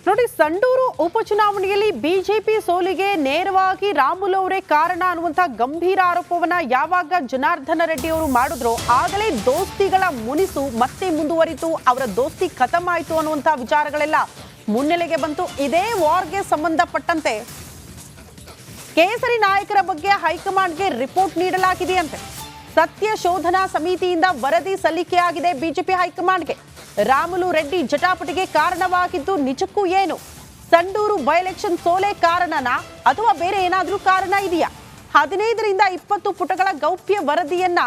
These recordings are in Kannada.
ನೋಡಿ, ಸಂಡೂರು ಉಪಚುನಾವಣೆಯಲ್ಲಿ ಬಿಜೆಪಿ ಸೋಲಿಗೆ ನೇರವಾಗಿ ರಾಮುಲು ಅವರೇ ಕಾರಣ ಅನ್ನುವಂತ ಗಂಭೀರ ಆರೋಪವನ್ನ ಯಾವಾಗ ಜನಾರ್ದನ ರೆಡ್ಡಿ ಅವರು ಮಾಡಿದ್ರು ಆಗಲೇ ದೋಸ್ತಿಗಳ ಮುನಿಸು ಮತ್ತೆ ಮುಂದುವರಿತು. ಅವರ ದೋಸ್ತಿ ಖತಮ್ ಆಯಿತು ಅನ್ನುವಂತ ವಿಚಾರಗಳೆಲ್ಲ ಮುನ್ನೆಲೆಗೆ ಬಂತು. ಇದೇ ವಾರ್ಗೆ ಸಂಬಂಧಪಟ್ಟಂತೆ ಕೇಸರಿ ನಾಯಕರ ಬಗ್ಗೆ ಹೈಕಮಾಂಡ್ಗೆ ರಿಪೋರ್ಟ್ ನೀಡಲಾಗಿದೆಯಂತೆ. ಸತ್ಯ ಶೋಧನಾ ಸಮಿತಿಯಿಂದ ವರದಿ ಸಲ್ಲಿಕೆಯಾಗಿದೆ ಬಿಜೆಪಿ ಹೈಕಮಾಂಡ್ಗೆ. ರಾಮುಲು ರೆಡ್ಡಿ ಜಟಾಪಟಿಗೆ ಕಾರಣವಾಗಿದ್ದು ನಿಜಕ್ಕೂ ಏನು? ಸಂಡೂರು ಬೈ ಎಲೆಕ್ಷನ್ ಸೋಲೆ ಕಾರಣನಾ ಅಥವಾ ಬೇರೆ ಏನಾದರೂ ಕಾರಣ ಇದೆಯಾ? 15ರಿಂದ 20 ಪುಟಗಳ ಗೌಪ್ಯ ವರದಿಯನ್ನ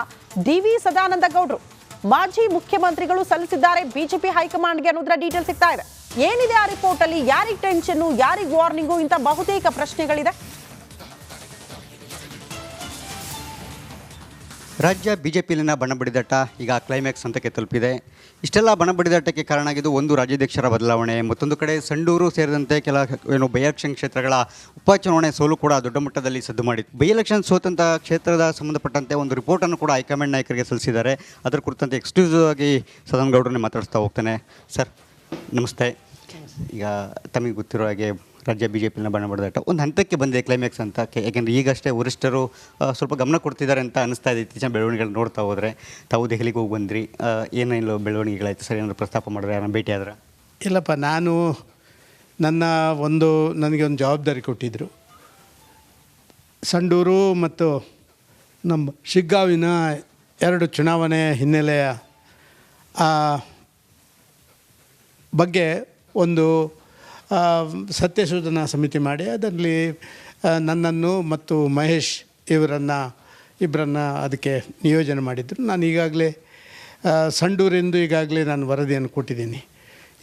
ಡಿ.ವಿ. ಸದಾನಂದ ಗೌಡ್ರು ಮಾಜಿ ಮುಖ್ಯಮಂತ್ರಿಗಳು ಸಲ್ಲಿಸಿದ್ದಾರೆ ಬಿಜೆಪಿ ಹೈಕಮಾಂಡ್ಗೆ ಅನ್ನೋದರ ಡೀಟೇಲ್ ಸಿಗ್ತಾ ಇದೆ. ಏನಿದೆ ಆ ರಿಪೋರ್ಟ್ ಅಲ್ಲಿ? ಯಾರಿಗೆ ಟೆನ್ಷನ್, ಯಾರಿಗೆ ವಾರ್ನಿಂಗು ಇಂತ ಬಹುತೇಕ ಪ್ರಶ್ನೆಗಳಿದೆ. ರಾಜ್ಯ ಬಿಜೆಪಿಯಲ್ಲಿನ ಬಣ ಬಡಿದಾಟ ಈಗ ಕ್ಲೈಮ್ಯಾಕ್ಸ್ ಹಂತಕ್ಕೆ ತಲುಪಿದೆ. ಇಷ್ಟೆಲ್ಲ ಬಣ ಬಡಿದಾಟಕ್ಕೆ ಕಾರಣ ಆಗಿದ್ದು ಒಂದು ರಾಜ್ಯಾಧ್ಯಕ್ಷರ ಬದಲಾವಣೆ, ಮತ್ತೊಂದು ಕಡೆ ಸಂಡೂರು ಸೇರಿದಂತೆ ಕೆಲ ಬೈ ಎಲೆಕ್ಷನ್ ಕ್ಷೇತ್ರಗಳ ಉಪಚುನಾವಣೆ ಸೋಲು ಕೂಡ ದೊಡ್ಡ ಮಟ್ಟದಲ್ಲಿ ಸದ್ದು ಮಾಡಿತ್ತು. ಬೈ ಎಲೆಕ್ಷನ್ ಸೋತಂಥ ಕ್ಷೇತ್ರದ ಸಂಬಂಧಪಟ್ಟಂತೆ ಒಂದು ರಿಪೋರ್ಟನ್ನು ಕೂಡ ಹೈಕಮಾಂಡ್ ನಾಯಕರಿಗೆ ಸಲ್ಲಿಸಿದ್ದಾರೆ. ಅದರ ಕುರಿತಂತೆ ಎಕ್ಸ್ಕ್ಲೂಸಿವ್ ಆಗಿ ಸದಾನಂದ ಗೌಡರನ್ನೇ ಮಾತಾಡಿಸ್ತಾ ಹೋಗ್ತಾನೆ. ಸರ್ ನಮಸ್ತೆ. ಈಗ ತಮಗೆ ಗೊತ್ತಿರೋ ಹಾಗೆ ರಾಜ್ಯ ಬಿಜೆಪಿನ ಬಣ ಬಡಿದಾಟ ಒಂದು ಹಂತಕ್ಕೆ ಬಂದಿದೆ, ಕ್ಲೈಮ್ಯಾಕ್ಸ್ ಅಂತ. ಯಾಕೆಂದರೆ ಈಗಷ್ಟೇ ವರಿಷ್ಠರು ಸ್ವಲ್ಪ ಗಮನ ಕೊಡ್ತಿದ್ದಾರೆ ಅಂತ ಅನಿಸ್ತಾ ಇದೆ. ಇತ್ತೀಚಿನ ಬೆಳವಣಿಗೆಗಳು ನೋಡ್ತಾ ಹೋದರೆ ತಾವು ದೆಹಲಿಗೆ ಹೋಗಿ ಬಂದ್ರಿ, ಏನೇನು ಬೆಳವಣಿಗೆಗಳಾಯ್ತು ಸರ್? ಏನಾದರೂ ಪ್ರಸ್ತಾಪ ಮಾಡಿದ್ರೆ, ಯಾರನ್ನ ಭೇಟಿ ಆದ್ರೆ? ಇಲ್ಲಪ್ಪ, ನನಗೆ ಒಂದು ಜವಾಬ್ದಾರಿ ಕೊಟ್ಟಿದ್ದರು. ಸಂಡೂರು ಮತ್ತು ನಮ್ಮ ಶಿಗ್ಗಾವಿನ 2 ಚುನಾವಣೆ ಹಿನ್ನೆಲೆಯ ಬಗ್ಗೆ ಒಂದು ಸತ್ಯಶೋಧನಾ ಸಮಿತಿ ಮಾಡಿ ಅದರಲ್ಲಿ ನನ್ನನ್ನು ಮತ್ತು ಮಹೇಶ್ ಇಬ್ಬರನ್ನು ಅದಕ್ಕೆ ನಿಯೋಜನೆ ಮಾಡಿದ್ದರು. ನಾನು ಈಗಾಗಲೇ ಸಂಡೂರೆಂದು ನಾನು ವರದಿಯನ್ನು ಕೊಟ್ಟಿದ್ದೀನಿ.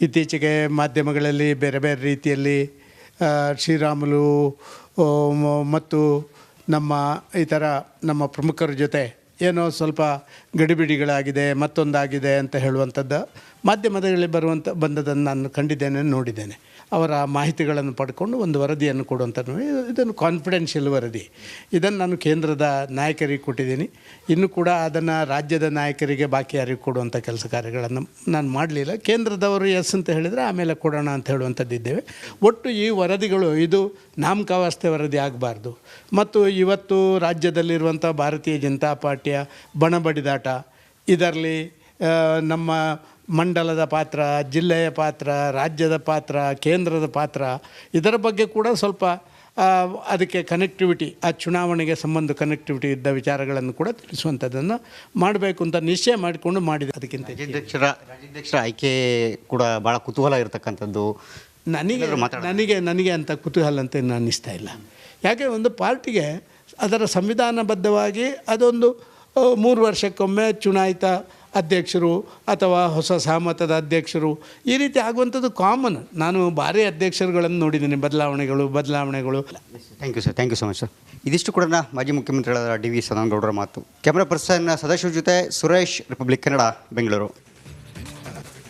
ಇತ್ತೀಚೆಗೆ ಮಾಧ್ಯಮಗಳಲ್ಲಿ ಬೇರೆ ಬೇರೆ ರೀತಿಯಲ್ಲಿ ಶ್ರೀರಾಮುಲು ಮತ್ತು ನಮ್ಮ ಪ್ರಮುಖರ ಜೊತೆ ಏನೋ ಸ್ವಲ್ಪ ಗಡಿಬಿಡಿಗಳಾಗಿದೆ, ಮತ್ತೊಂದಾಗಿದೆ ಅಂತ ಹೇಳುವಂಥದ್ದು ಮಾಧ್ಯಮದಲ್ಲಿ ಬಂದದನ್ನು ನಾನು ಕಂಡಿದ್ದೇನೆ, ನೋಡಿದ್ದೇನೆ. ಅವರ ಮಾಹಿತಿಗಳನ್ನು ಪಡ್ಕೊಂಡು ಒಂದು ವರದಿಯನ್ನು ಕೊಡುವಂಥದ್ದು. ಇದನ್ನು ಕಾನ್ಫಿಡೆನ್ಷಿಯಲ್ ವರದಿ. ಇದನ್ನು ನಾನು ಕೇಂದ್ರದ ನಾಯಕರಿಗೆ ಕೊಟ್ಟಿದ್ದೀನಿ. ಇನ್ನೂ ಕೂಡ ಅದನ್ನು ರಾಜ್ಯದ ನಾಯಕರಿಗೆ ಬಾಕಿ ಯಾರಿಗೆ ಕೊಡುವಂಥ ಕೆಲಸ ಕಾರ್ಯಗಳನ್ನು ನಾನು ಮಾಡಲಿಲ್ಲ. ಕೇಂದ್ರದವರು ಎಸ್ ಅಂತ ಹೇಳಿದರೆ ಆಮೇಲೆ ಕೊಡೋಣ ಅಂತ ಹೇಳುವಂಥದ್ದಿದ್ದೇವೆ. ಒಟ್ಟು ಈ ವರದಿಗಳು ಇದು ನಾಮಕಾವಸ್ಥೆ ವರದಿ ಆಗಬಾರ್ದು. ಮತ್ತು ಇವತ್ತು ರಾಜ್ಯದಲ್ಲಿರುವಂಥ ಭಾರತೀಯ ಜನತಾ ಪಾರ್ಟಿಯ ಬಣ ಬಡಿದಾಟ, ಇದರಲ್ಲಿ ನಮ್ಮ ಮಂಡಲದ ಪಾತ್ರ, ಜಿಲ್ಲೆಯ ಪಾತ್ರ, ರಾಜ್ಯದ ಪಾತ್ರ, ಕೇಂದ್ರದ ಪಾತ್ರ, ಇದರ ಬಗ್ಗೆ ಕೂಡ ಸ್ವಲ್ಪ ಅದಕ್ಕೆ ಕನೆಕ್ಟಿವಿಟಿ, ಆ ಚುನಾವಣೆಗೆ ಕನೆಕ್ಟಿವಿಟಿ ಇದ್ದ ವಿಚಾರಗಳನ್ನು ಕೂಡ ತಿಳಿಸುವಂಥದ್ದನ್ನು ಮಾಡಬೇಕು ಅಂತ ನಿಶ್ಚಯ ಮಾಡಿಕೊಂಡು ಮಾಡಿದೆ. ಅದಕ್ಕಿಂತ ರಾಜ್ಯಾಧ್ಯಕ್ಷರ ಆಯ್ಕೆ ಕೂಡ ಭಾಳ ಕುತೂಹಲ ಇರತಕ್ಕಂಥದ್ದು. ನನಗೆ ಅಂತ ಕುತೂಹಲ ಅಂತ ಇನ್ನು ಅನ್ನಿಸ್ತಾ ಇಲ್ಲ. ಯಾಕೆ ಒಂದು ಪಾರ್ಟಿಗೆ ಅದರ ಸಂವಿಧಾನಬದ್ಧವಾಗಿ ಅದೊಂದು 3 ವರ್ಷಕ್ಕೊಮ್ಮೆ ಚುನಾಯಿತ ಅಧ್ಯಕ್ಷರು ಅಥವಾ ಹೊಸ ಸಹಮತದ ಅಧ್ಯಕ್ಷರು ಈ ರೀತಿ ಆಗುವಂಥದ್ದು ಕಾಮನ್. ನಾನು ಭಾರಿ ಅಧ್ಯಕ್ಷರುಗಳನ್ನು ನೋಡಿದ್ದೀನಿ, ಬದಲಾವಣೆಗಳು. Thank you sir, thank you so much sir. ಇದಿಷ್ಟು ಕೂಡ ಮಾಜಿ ಮುಖ್ಯಮಂತ್ರಿಗಳಾದ ಡಿ.ವಿ. ಸದಾನಂದ ಗೌಡರ ಮಾತು. ಕ್ಯಾಮ್ರಾ ಪರ್ಸನ್ ಸದಾಶಿವ ಜೊತೆ ಸುರೇಶ್, ರಿಪಬ್ಲಿಕ್ ಕನ್ನಡ, ಬೆಂಗಳೂರು.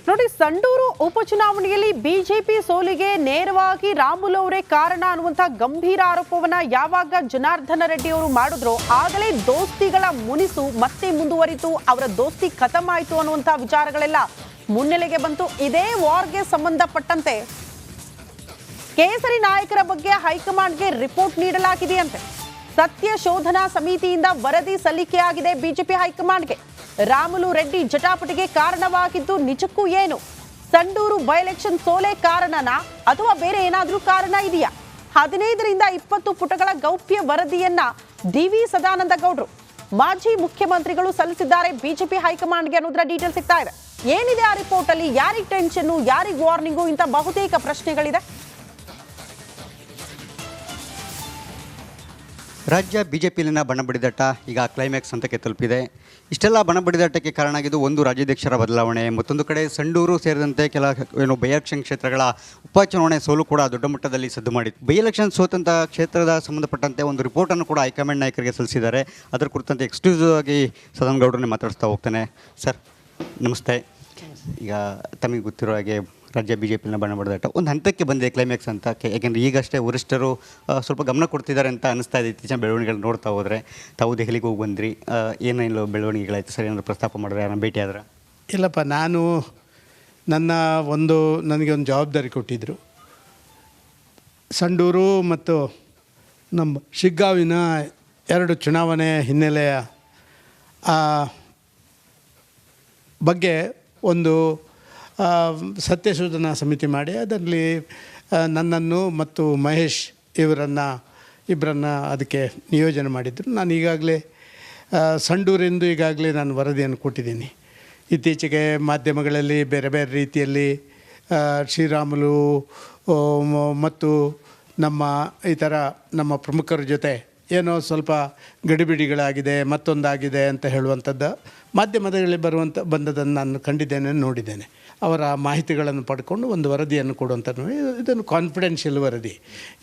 ನೋಡಿ, ಸಂಡೂರು ಉಪಚುನಾವಣೆಯಲ್ಲಿ ಬಿಜೆಪಿ ಸೋಲಿಗೆ ನೇರವಾಗಿ ರಾಮುಲು ಅವರೇ ಕಾರಣ ಅನ್ನುವಂತ ಗಂಭೀರ ಆರೋಪವನ್ನ ಯಾವಾಗ ಜನಾರ್ದನ ರೆಡ್ಡಿ ಅವರು ಮಾಡಿದ್ರು ಆಗಲೇ ದೋಸ್ತಿಗಳ ಮುನಿಸು ಮತ್ತೆ ಮುಂದುವರಿತು. ಅವರ ದೋಸ್ತಿ ಖತಮ್ ಆಯಿತು ಅನ್ನುವಂತ ವಿಚಾರಗಳೆಲ್ಲ ಮುನ್ನೆಲೆಗೆ ಬಂತು. ಇದೇ ವಾರ್ಗೆ ಸಂಬಂಧಪಟ್ಟಂತೆ ಕೇಸರಿ ನಾಯಕರ ಬಗ್ಗೆ ಹೈಕಮಾಂಡ್ಗೆ ರಿಪೋರ್ಟ್ ನೀಡಲಾಗಿದೆಯಂತೆ. ಸತ್ಯ ಶೋಧನಾ ಸಮಿತಿಯಿಂದ ವರದಿ ಸಲ್ಲಿಕೆಯಾಗಿದೆ ಬಿಜೆಪಿ ಹೈಕಮಾಂಡ್ಗೆ. ರಾಮುಲು ರೆಡ್ಡಿ ಜಟಾಪಟಿಗೆ ಕಾರಣವಾಗಿದ್ದು ನಿಜಕ್ಕೂ ಏನು? ಸಂಡೂರು ಬೈ ಎಲೆಕ್ಷನ್ ಸೋಲೆ ಕಾರಣನಾ ಅಥವಾ ಬೇರೆ ಏನಾದರೂ ಕಾರಣ ಇದೆಯಾ? 15ರಿಂದ 20 ಪುಟಗಳ ಗೌಪ್ಯ ವರದಿಯನ್ನ ಡಿ.ವಿ. ಸದಾನಂದ ಗೌಡ್ರು ಮಾಜಿ ಮುಖ್ಯಮಂತ್ರಿಗಳು ಸಲ್ಲಿಸಿದ್ದಾರೆ ಬಿಜೆಪಿ ಹೈಕಮಾಂಡ್ಗೆ ಅನ್ನೋದರ ಡೀಟೇಲ್ ಸಿಗ್ತಾ ಇದೆ. ಏನಿದೆ ಆ ರಿಪೋರ್ಟ್ ಅಲ್ಲಿ? ಯಾರಿಗೆ ಟೆನ್ಷನ್, ಯಾರಿಗೆ ವಾರ್ನಿಂಗು ಇಂತ ಬಹುತೇಕ ಪ್ರಶ್ನೆಗಳಿದೆ. ರಾಜ್ಯ ಬಿಜೆಪಿಯಲ್ಲಿನ ಬಣ ಬಡಿದಾಟ ಈಗ ಕ್ಲೈಮ್ಯಾಕ್ಸ್ ಹಂತಕ್ಕೆ ತಲುಪಿದೆ. ಇಷ್ಟೆಲ್ಲ ಬಣ ಬಡಿದಾಟಕ್ಕೆ ಕಾರಣ ಆಗಿದ್ದು ಒಂದು ರಾಜ್ಯಾಧ್ಯಕ್ಷರ ಬದಲಾವಣೆ, ಮತ್ತೊಂದು ಕಡೆ ಸಂಡೂರು ಸೇರಿದಂತೆ ಬೈ ಎಲೆಕ್ಷನ್ ಕ್ಷೇತ್ರಗಳ ಉಪಚುನಾವಣೆ ಸೋಲು ಕೂಡ ದೊಡ್ಡ ಮಟ್ಟದಲ್ಲಿ ಸದ್ದು ಮಾಡಿತ್ತು. ಬೈ ಎಲೆಕ್ಷನ್ ಸೋತಂಥ ಕ್ಷೇತ್ರದ ಸಂಬಂಧಪಟ್ಟಂತೆ ಒಂದು ರಿಪೋರ್ಟನ್ನು ಕೂಡ ಹೈಕಮಾಂಡ್ ನಾಯಕರಿಗೆ ಸಲ್ಲಿಸಿದ್ದಾರೆ. ಅದರ ಕುರಿತಂತೆ ಎಕ್ಸ್ಕ್ಲೂಸಿವ್ ಆಗಿ ಸದಾನಂದ ಗೌಡರನ್ನೇ ಮಾತಾಡಿಸ್ತಾ ಹೋಗ್ತಾನೆ. ಸರ್ ನಮಸ್ತೆ. ಈಗ ತಮಗೆ ಗೊತ್ತಿರೋ ಹಾಗೆ ರಾಜ್ಯ ಬಿಜೆಪಿನ ಬಣ ಬಡಿದಾಟ ಒಂದು ಹಂತಕ್ಕೆ ಬಂದಿದೆ, ಕ್ಲೈಮ್ಯಾಕ್ಸ್ ಅಂತ. ಯಾಕೆಂದರೆ ಈಗಷ್ಟೇ ವರಿಷ್ಠರು ಸ್ವಲ್ಪ ಗಮನ ಕೊಡ್ತಿದ್ದಾರೆ ಅಂತ ಅನಿಸ್ತಾ ಇದೆ. ಇತ್ತೀಚಿನ ಬೆಳವಣಿಗೆಗಳು ನೋಡ್ತಾ ಹೋದರೆ ತಾವು ದೆಹಲಿಗೆ ಹೋಗಿ ಬಂದ್ರಿ, ಏನೇನು ಬೆಳವಣಿಗೆಗಳಾಯ್ತು ಸರ್? ಏನಾದರೂ ಪ್ರಸ್ತಾಪ ಮಾಡಿದ್ರೆ, ಯಾರನ್ನ ಭೇಟಿ ಆದ್ರೆ? ಇಲ್ಲಪ್ಪ, ನನಗೆ ಒಂದು ಜವಾಬ್ದಾರಿ ಕೊಟ್ಟಿದ್ದರು. ಸಂಡೂರು ಮತ್ತು ನಮ್ಮ ಶಿಗ್ಗಾವಿನ 2 ಚುನಾವಣೆ ಹಿನ್ನೆಲೆಯ ಬಗ್ಗೆ ಒಂದು ಸತ್ಯಶೋಧನಾ ಸಮಿತಿ ಮಾಡಿ ಅದರಲ್ಲಿ ನನ್ನನ್ನು ಮತ್ತು ಮಹೇಶ್ ಇಬ್ಬರನ್ನು ಅದಕ್ಕೆ ನಿಯೋಜನೆ ಮಾಡಿದ್ರು. ನಾನು ಈಗಾಗಲೇ ಸಂಡೂರೆಂದು ಈಗಾಗಲೇ ನಾನು ವರದಿಯನ್ನು ಕೊಟ್ಟಿದ್ದೀನಿ. ಇತ್ತೀಚೆಗೆ ಮಾಧ್ಯಮಗಳಲ್ಲಿ ಬೇರೆ ಬೇರೆ ರೀತಿಯಲ್ಲಿ ಶ್ರೀರಾಮುಲು ಮತ್ತು ನಮ್ಮ ಪ್ರಮುಖರ ಜೊತೆ ಏನೋ ಸ್ವಲ್ಪ ಗಡಿಬಿಡಿಗಳಾಗಿದೆ, ಮತ್ತೊಂದಾಗಿದೆ ಅಂತ ಹೇಳುವಂಥದ್ದು ಮಾಧ್ಯಮದಲ್ಲಿ ಬಂದದನ್ನು ನಾನು ಕಂಡಿದ್ದೇನೆ, ನೋಡಿದ್ದೇನೆ. ಅವರ ಮಾಹಿತಿಗಳನ್ನು ಪಡ್ಕೊಂಡು ಒಂದು ವರದಿಯನ್ನು ಕೊಡುವಂಥದ್ದು. ಇದನ್ನು ಕಾನ್ಫಿಡೆನ್ಷಿಯಲ್ ವರದಿ.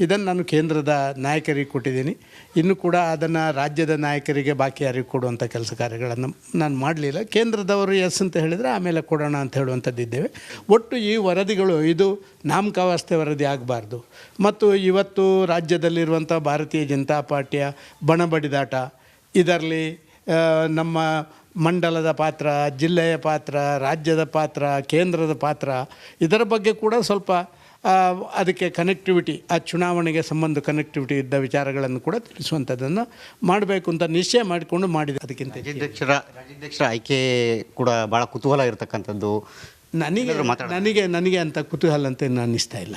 ಇದನ್ನು ನಾನು ಕೇಂದ್ರದ ನಾಯಕರಿಗೆ ಕೊಟ್ಟಿದ್ದೀನಿ. ಇನ್ನೂ ಕೂಡ ಅದನ್ನು ರಾಜ್ಯದ ನಾಯಕರಿಗೆ ಬಾಕಿ ಯಾರಿಗೆ ಕೊಡುವಂಥ ಕೆಲಸ ಕಾರ್ಯಗಳನ್ನು ನಾನು ಮಾಡಲಿಲ್ಲ. ಕೇಂದ್ರದವರು ಎಸ್ ಅಂತ ಹೇಳಿದರೆ ಆಮೇಲೆ ಕೊಡೋಣ ಅಂತ ಹೇಳುವಂಥದ್ದಿದ್ದೇವೆ. ಒಟ್ಟು ಈ ವರದಿಗಳು ಇದು ನಾಮಕಾವಸ್ಥೆ ವರದಿ ಆಗಬಾರ್ದು. ಮತ್ತು ಇವತ್ತು ರಾಜ್ಯದಲ್ಲಿರುವಂಥ ಭಾರತೀಯ ಜನತಾ ಪಾರ್ಟಿಯ ಬಣಬಡಿದಾಟ, ಇದರಲ್ಲಿ ನಮ್ಮ ಮಂಡಲದ ಪಾತ್ರ, ಜಿಲ್ಲೆಯ ಪಾತ್ರ, ರಾಜ್ಯದ ಪಾತ್ರ, ಕೇಂದ್ರದ ಪಾತ್ರ, ಇದರ ಬಗ್ಗೆ ಕೂಡ ಸ್ವಲ್ಪ ಅದಕ್ಕೆ ಕನೆಕ್ಟಿವಿಟಿ, ಆ ಚುನಾವಣೆಗೆ ಸಂಬಂಧ ಕನೆಕ್ಟಿವಿಟಿ ಇದ್ದ ವಿಚಾರಗಳನ್ನು ಕೂಡ ತಿಳಿಸುವಂಥದ್ದನ್ನು ಮಾಡಬೇಕು ಅಂತ ನಿಶ್ಚಯ ಮಾಡಿಕೊಂಡು ಮಾಡಿದೆ. ಅದಕ್ಕಿಂತ ರಾಜ್ಯಾಧ್ಯಕ್ಷರ ಆಯ್ಕೆ ಕೂಡ ಭಾಳ ಕುತೂಹಲ ಇರತಕ್ಕಂಥದ್ದು. ನನಗೆ ಅಂತ ಕುತೂಹಲ ಅಂತ ಇನ್ನು ಅನ್ನಿಸ್ತಾ ಇಲ್ಲ.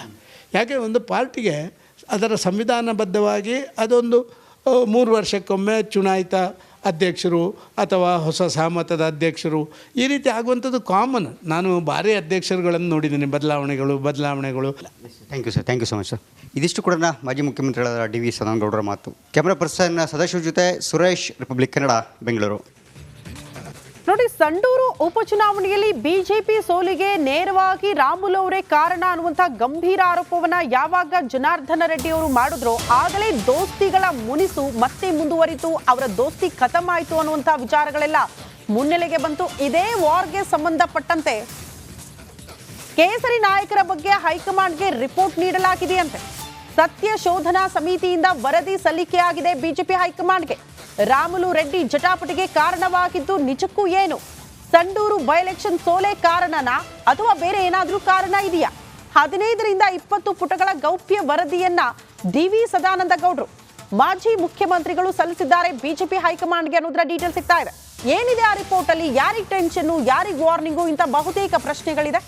ಯಾಕೆ ಒಂದು ಪಾರ್ಟಿಗೆ ಅದರ ಸಂವಿಧಾನಬದ್ಧವಾಗಿ ಅದೊಂದು 3 ವರ್ಷಕ್ಕೊಮ್ಮೆ ಚುನಾಯಿತ ಅಧ್ಯಕ್ಷರು ಅಥವಾ ಹೊಸ ಸಹಮತದ ಅಧ್ಯಕ್ಷರು ಈ ರೀತಿ ಆಗುವಂಥದ್ದು ಕಾಮನ್. ನಾನು ಭಾರಿ ಅಧ್ಯಕ್ಷರುಗಳನ್ನು ನೋಡಿದ್ದೀನಿ, ಬದಲಾವಣೆಗಳು. Thank you so much sir. ಇದಿಷ್ಟು ಕೂಡ ಮಾಜಿ ಮುಖ್ಯಮಂತ್ರಿಗಳಾದ ಡಿ ವಿ ಸದಾನಂದಗೌಡರ ಮಾತು. ಕ್ಯಾಮ್ರಾ ಪರ್ಸನ್ ಸದಾಶಿವ ಜೊತೆ ಸುರೇಶ್, ರಿಪಬ್ಲಿಕ್ ಕನ್ನಡ, ಬೆಂಗಳೂರು. ನೋಡಿ, ಸಂಡೂರು ಉಪಚುನಾವಣೆಯಲ್ಲಿ ಬಿಜೆಪಿ ಸೋಲಿಗೆ ನೇರವಾಗಿ ರಾಮುಲು ಅವರೇ ಕಾರಣ ಅನ್ನುವಂಥ ಗಂಭೀರ ಆರೋಪವನ್ನ ಯಾವಾಗ ಜನಾರ್ದನ ರೆಡ್ಡಿ ಅವರು ಮಾಡಿದ್ರು ಆಗಲೇ ದೋಸ್ತಿಗಳ ಮುನಿಸು ಮತ್ತೆ ಮುಂದುವರಿತು. ಅವರ ದೋಸ್ತಿ ಖತಮ್ ಆಯಿತು ಅನ್ನುವಂಥ ವಿಚಾರಗಳೆಲ್ಲ ಮುನ್ನೆಲೆಗೆ ಬಂತು. ಇದೇ ವಾರ್ಗೆ ಸಂಬಂಧಪಟ್ಟಂತೆ ಕೇಸರಿ ನಾಯಕರ ಬಗ್ಗೆ ಹೈಕಮಾಂಡ್ಗೆ ರಿಪೋರ್ಟ್ ನೀಡಲಾಗಿದೆಯಂತೆ. ಸತ್ಯ ಶೋಧನಾ ಸಮಿತಿಯಿಂದ ವರದಿ ಸಲ್ಲಿಕೆಯಾಗಿದೆ ಬಿಜೆಪಿ ಹೈಕಮಾಂಡ್ಗೆ. ರಾಮುಲು ರೆಡ್ಡಿ ಜಟಾಪಟಿಗೆ ಕಾರಣವಾಗಿದ್ದು ನಿಜಕ್ಕೂ ಏನು? ಸಂಡೂರು ಬೈ ಎಲೆಕ್ಷನ್ ಸೋಲೆ ಕಾರಣನಾ ಅಥವಾ ಬೇರೆ ಏನಾದರೂ ಕಾರಣ ಇದೆಯಾ? 15ರಿಂದ 20 ಪುಟಗಳ ಗೌಪ್ಯ ವರದಿಯನ್ನ ಡಿ ವಿ ಸದಾನಂದ ಗೌಡರು ಮಾಜಿ ಮುಖ್ಯಮಂತ್ರಿಗಳು ಸಲ್ಲಿಸಿದ್ದಾರೆ ಬಿಜೆಪಿ ಹೈಕಮಾಂಡ್ಗೆ ಅನ್ನೋದರ ಡೀಟೇಲ್ ಸಿಗ್ತಾ ಇದೆ. ಏನಿದೆ ಆ ರಿಪೋರ್ಟ್ ಅಲ್ಲಿ? ಯಾರಿಗೆ ಟೆನ್ಷನ್, ಯಾರಿಗೆ ವಾರ್ನಿಂಗು, ಇಂಥ ಬಹುತೇಕ ಪ್ರಶ್ನೆಗಳಿದೆ.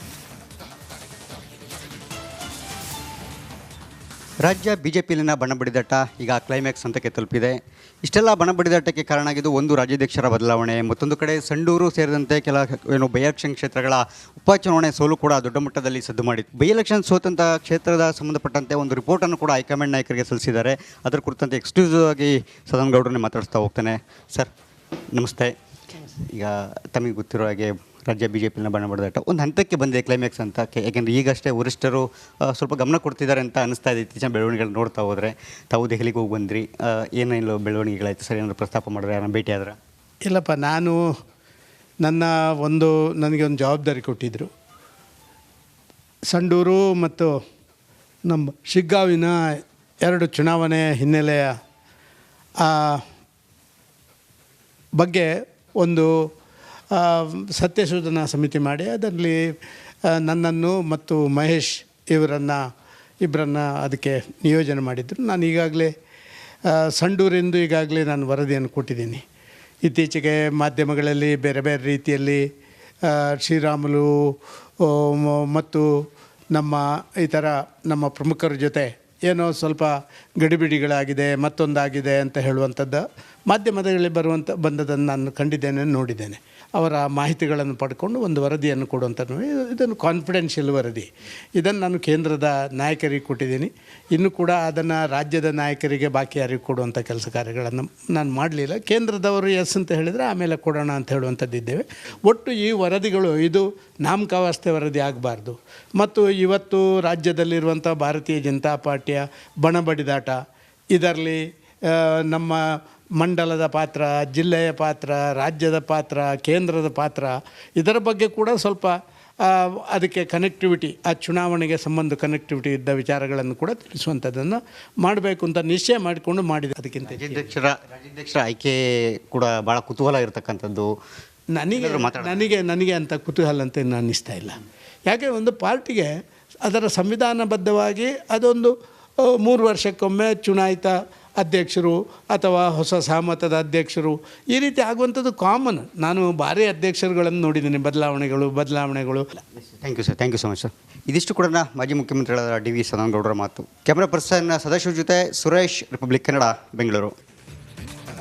ರಾಜ್ಯ ಬಿಜೆಪಿಯಲ್ಲಿನ ಬಣಬಡಿದಾಟ ಈಗ ಕ್ಲೈಮ್ಯಾಕ್ಸ್ ಹಂತಕ್ಕೆ ತಲುಪಿದೆ. ಇಷ್ಟೆಲ್ಲ ಬಣಬಡಿದಾಟಕ್ಕೆ ಕಾರಣ ಆಗಿದ್ದು ಒಂದು ರಾಜ್ಯಾಧ್ಯಕ್ಷರ ಬದಲಾವಣೆ, ಮತ್ತೊಂದು ಕಡೆ ಸಂಡೂರು ಸೇರಿದಂತೆ ಬೈ ಎಲೆಕ್ಷನ್ ಕ್ಷೇತ್ರಗಳ ಉಪಚುನಾವಣೆ ಸೋಲು ಕೂಡ ದೊಡ್ಡ ಮಟ್ಟದಲ್ಲಿ ಸದ್ದು ಮಾಡಿತ್ತು. ಬೈ ಎಲೆಕ್ಷನ್ ಸೋತಂಥ ಕ್ಷೇತ್ರದ ಸಂಬಂಧಪಟ್ಟಂತೆ ಒಂದು ರಿಪೋರ್ಟನ್ನು ಕೂಡ ಹೈಕಮಾಂಡ್ ನಾಯಕರಿಗೆ ಸಲ್ಲಿಸಿದ್ದಾರೆ. ಅದರ ಕುರಿತಂತೆ ಎಕ್ಸ್ಕ್ಲೂಸಿವ್ ಆಗಿ ಸದಾನಂದಗೌಡರನ್ನೇ ಮಾತಾಡಿಸ್ತಾ ಹೋಗ್ತಾನೆ. ಸರ್ ನಮಸ್ತೆ. ಈಗ ತಮಗೆ ಗೊತ್ತಿರೋ ಹಾಗೆ ರಾಜ್ಯ ಬಿಜೆಪಿನ ಬಣಬಡಿದಾಟ ಒಂದು ಹಂತಕ್ಕೆ ಬಂದಿದೆ, ಕ್ಲೈಮ್ಯಾಕ್ಸ್ ಹಂತಕ್ಕೆ. ಯಾಕೆಂದರೆ ಈಗಷ್ಟೇ ವರಿಷ್ಠರು ಸ್ವಲ್ಪ ಗಮನ ಕೊಡ್ತಿದ್ದಾರೆ ಅಂತ ಅನಿಸ್ತಾ ಇದೆ. ಇತ್ತೀಚಿನ ಬೆಳವಣಿಗೆಗಳು ನೋಡ್ತಾ ಹೋದರೆ ತಾವು ದೆಹಲಿಗೆ ಹೋಗಿ ಬಂದ್ರಿ, ಏನೇನು ಬೆಳವಣಿಗೆಗಳಾಯ್ತು ಸರ್? ಏನಾದರೂ ಪ್ರಸ್ತಾಪ ಮಾಡಿದ್ರೆ, ಯಾರನ್ನ ಭೇಟಿ ಆದ್ರೆ? ಇಲ್ಲಪ್ಪ, ನನಗೆ ಒಂದು ಜವಾಬ್ದಾರಿ ಕೊಟ್ಟಿದ್ದರು. ಸಂಡೂರು ಮತ್ತು ನಮ್ಮ ಶಿಗ್ಗಾವಿನ 2 ಚುನಾವಣೆ ಹಿನ್ನೆಲೆಯ ಬಗ್ಗೆ ಒಂದು ಸತ್ಯಶೋಧನಾ ಸಮಿತಿ ಮಾಡಿ ಅದರಲ್ಲಿ ನನ್ನನ್ನು ಮತ್ತು ಮಹೇಶ್ ಇಬ್ಬರನ್ನು ಅದಕ್ಕೆ ನಿಯೋಜನೆ ಮಾಡಿದ್ರು. ನಾನು ಈಗಾಗಲೇ ಸಂಡೂರೆಂದು ಈಗಾಗಲೇ ನಾನು ವರದಿಯನ್ನು ಕೊಟ್ಟಿದ್ದೀನಿ. ಇತ್ತೀಚೆಗೆ ಮಾಧ್ಯಮಗಳಲ್ಲಿ ಬೇರೆ ಬೇರೆ ರೀತಿಯಲ್ಲಿ ಶ್ರೀರಾಮುಲು ಮತ್ತು ನಮ್ಮ ಪ್ರಮುಖರ ಜೊತೆ ಏನೋ ಸ್ವಲ್ಪ ಗಡಿಬಿಡಿಗಳಾಗಿದೆ, ಮತ್ತೊಂದಾಗಿದೆ ಅಂತ ಹೇಳುವಂಥದ್ದು ಮಾಧ್ಯಮದಲ್ಲಿ ಬಂದದನ್ನು ನಾನು ಕಂಡಿದ್ದೇನೆ, ನೋಡಿದ್ದೇನೆ. ಅವರ ಮಾಹಿತಿಗಳನ್ನು ಪಡ್ಕೊಂಡು ಒಂದು ವರದಿಯನ್ನು ಕೊಡುವಂಥದ್ದು. ಇದನ್ನು ಕಾನ್ಫಿಡೆನ್ಷಿಯಲ್ ವರದಿ. ಇದನ್ನು ನಾನು ಕೇಂದ್ರದ ನಾಯಕರಿಗೆ ಕೊಟ್ಟಿದ್ದೀನಿ. ಇನ್ನೂ ಕೂಡ ಅದನ್ನು ರಾಜ್ಯದ ನಾಯಕರಿಗೆ ಬಾಕಿ ಯಾರಿಗೆ ಕೊಡುವಂಥ ಕೆಲಸ ಕಾರ್ಯಗಳನ್ನು ನಾನು ಮಾಡಲಿಲ್ಲ. ಕೇಂದ್ರದವರು ಎಸ್ ಅಂತ ಹೇಳಿದರೆ ಆಮೇಲೆ ಕೊಡೋಣ ಅಂತ ಹೇಳುವಂಥದ್ದಿದ್ದೇವೆ. ಒಟ್ಟು ಈ ವರದಿಗಳು ಇದು ನಾಮಕಾವಸ್ಥೆ ವರದಿ ಆಗಬಾರ್ದು. ಮತ್ತು ಇವತ್ತು ರಾಜ್ಯದಲ್ಲಿರುವಂಥ ಭಾರತೀಯ ಜನತಾ ಪಾರ್ಟಿಯ ಬಣಬಡಿದಾಟ, ಇದರಲ್ಲಿ ನಮ್ಮ ಮಂಡಲದ ಪಾತ್ರ, ಜಿಲ್ಲೆಯ ಪಾತ್ರ, ರಾಜ್ಯದ ಪಾತ್ರ, ಕೇಂದ್ರದ ಪಾತ್ರ, ಇದರ ಬಗ್ಗೆ ಕೂಡ ಸ್ವಲ್ಪ ಅದಕ್ಕೆ ಕನೆಕ್ಟಿವಿಟಿ, ಆ ಚುನಾವಣೆಗೆ ಸಂಬಂಧ ಕನೆಕ್ಟಿವಿಟಿ ಇದ್ದ ವಿಚಾರಗಳನ್ನು ಕೂಡ ತಿಳಿಸುವಂಥದ್ದನ್ನು ಮಾಡಬೇಕು ಅಂತ ನಿಶ್ಚಯ ಮಾಡಿಕೊಂಡು ಮಾಡಿದೆ. ಅದಕ್ಕಿಂತ ರಾಜ್ಯಾಧ್ಯಕ್ಷರ ಆಯ್ಕೆ ಕೂಡ ಭಾಳ ಕುತೂಹಲ ಇರತಕ್ಕಂಥದ್ದು. ನನಗೆ ಅಂತ ಕುತೂಹಲ ಅಂತ ಇನ್ನು ಅನ್ನಿಸ್ತಾ ಇಲ್ಲ. ಯಾಕೆ ಒಂದು ಪಾರ್ಟಿಗೆ ಅದರ ಸಂವಿಧಾನಬದ್ಧವಾಗಿ ಅದೊಂದು 3 ವರ್ಷಕ್ಕೊಮ್ಮೆ ಚುನಾಯಿತ ಅಧ್ಯಕ್ಷರು ಅಥವಾ ಹೊಸ ಸಹಮತದ ಅಧ್ಯಕ್ಷರು ಈ ರೀತಿ ಆಗುವಂಥದ್ದು ಕಾಮನ್. ನಾನು ಭಾರಿ ಅಧ್ಯಕ್ಷರುಗಳನ್ನು ನೋಡಿದ್ದೀನಿ, ಬದಲಾವಣೆಗಳು. Thank you so much sir. ಇದಿಷ್ಟು ಕೂಡ ಮಾಜಿ ಮುಖ್ಯಮಂತ್ರಿಗಳಾದ ಡಿ ವಿ ಸದಾನಂದಗೌಡರ ಮಾತು. ಕ್ಯಾಮ್ರಾ ಪರ್ಸನ್ ಸದಾಶಿವ ಜೊತೆ ಸುರೇಶ್, ರಿಪಬ್ಲಿಕ್ ಕನ್ನಡ, ಬೆಂಗಳೂರು.